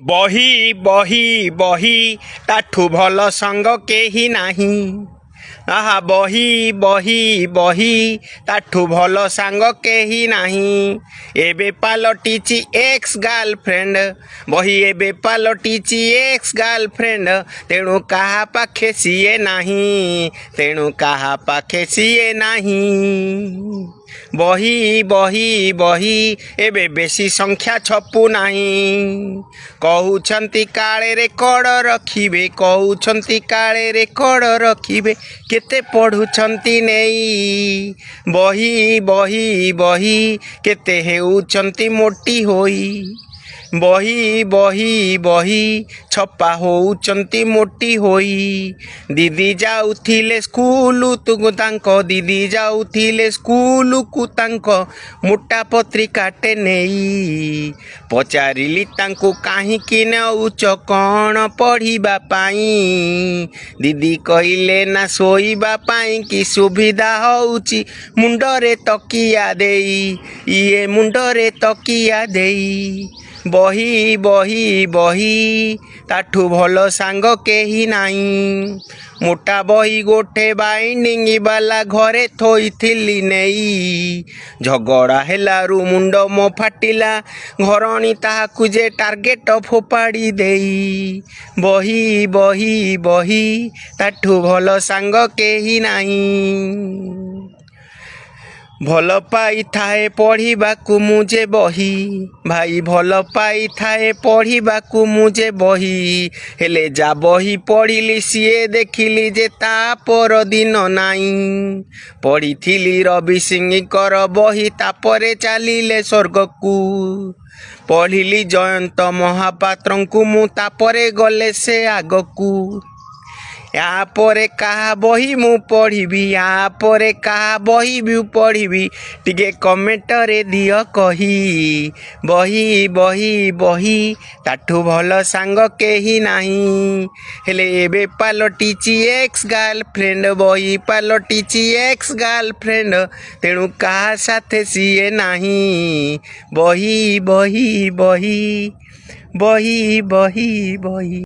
ବହି ବହି ବହି ତାଠୁ ଭଲ ସାଙ୍ଗ କେହି ନାହିଁ। ଆହା ବହି ବହି ବହି ତାଠୁ ଭଲ ସାଙ୍ଗ କେହି ନାହିଁ। ଏବେ ପାଲଟିଛି ଏକ୍ସ ଗାର୍ଲଫ୍ରେଣ୍ଡ, ବହି ଏବେ ପାଲଟିଛି ଏକ୍ସ ଗାର୍ଲଫ୍ରେଣ୍ଡ। ତେଣୁ କାହା ପାଖେ ସିଏ ନାହିଁ, ତେଣୁ କାହା ପାଖେ ସିଏ ନାହିଁ। ବହି ବହି ବହି ଏବେ ବେଶୀ ସଂଖ୍ୟା ଛପୁ ନାହିଁ। କହୁଛନ୍ତି କାଳେ ରେକର୍ଡ ରଖିବେ, କହୁଛନ୍ତି କାଳେ ରେକର୍ଡ ରଖିବେ, କେତେ ପଢ଼ୁଛନ୍ତି ନେଇ। ବହି ବହି ବହି କେତେ ହେଉଛନ୍ତି ମୋଟି ହୋଇ। ବହି ବହି ବହି ଛପା ହଉଛନ୍ତି ମୋଟି ହୋଇ। ଦିଦି ଯାଉଥିଲେ ସ୍କୁଲକୁ, ତାଙ୍କ ଦିଦି ଯାଉଥିଲେ ସ୍କୁଲକୁ, ତାଙ୍କ ମୋଟା ପତ୍ରିକାଟେ ନେଇ। ପଚାରିଲି ତାଙ୍କୁ କାହିଁକି ନେଉଛ କ'ଣ ପଢ଼ିବା ପାଇଁ? ଦିଦି କହିଲେ ନା ଶୋଇବା ପାଇଁ କି ସୁବିଧା ହେଉଛି ମୁଣ୍ଡରେ ତକିଆ ଦେଇ, ଇଏ ମୁଣ୍ଡରେ ତକିଆ ଦେଇ। ବହି ବହି ବହି ତାଠୁ ଭଲ ସାଙ୍ଗ କେହି ନାହିଁ। ମୋଟା ବହି ଗୋଟେ ବାଇଣ୍ଡିଙ୍ଗ ବାଲା ଘରେ ଥୋଇଥିଲି ନେଇ। ଝଗଡ଼ା ହେଲାରୁ ମୁଣ୍ଡ ମୋ ଫାଟିଲା, ଘରଣୀ ତାହାକୁ ଯେ ଟାର୍ଗେଟ ଫୋପାଡ଼ି ଦେଇ। ବହି ବହି ବହି ତାଠୁ ଭଲ ସାଙ୍ଗ କେହି ନାହିଁ। ଭଲ ପାଇଥାଏ ପଢ଼ିବାକୁ ମୁଁ ଯେ ବହି, ଭାଇ ଭଲ ପାଇଥାଏ ପଢ଼ିବାକୁ ମୁଁ ଯେ ବହି। ହେଲେ ଯା ବହି ପଢ଼ିଲି ସିଏ ଦେଖିଲି ଯେ ତା ପରଦିନ ନାହିଁ। ପଢ଼ିଥିଲି ରବି ସିଂଙ୍କର ବହି, ତାପରେ ଚାଲିଲେ ସ୍ୱର୍ଗକୁ। ପଢ଼ିଲି ଜୟନ୍ତ ମହାପାତ୍ରଙ୍କୁ ମୁଁ, ତାପରେ ଗଲେ ସେ ଆଗକୁ। ୟାପରେ କାହା ବହି ମୁଁ ପଢ଼ିବି, ୟାପରେ କାହା ବହି ବି ପଢ଼ିବି, ଟିକେ କମେଣ୍ଟରେ ଦିଅ କହି। ବହି ବହି ବହି ତାଠୁ ଭଲ ସାଙ୍ଗ କେହି ନାହିଁ। ହେଲେ ଏବେ ପାଲଟିଛି ଏକ୍ସ ଗାର୍ଲଫ୍ରେଣ୍ଡ, ବହି ପାଲଟିଛି ଏକ୍ସ ଗାର୍ଲଫ୍ରେଣ୍ଡ। ତେଣୁ କାହା ସାଥେ ସିଏ ନାହିଁ। ବହି ବହି ବହି ବହି ବହି ବହି।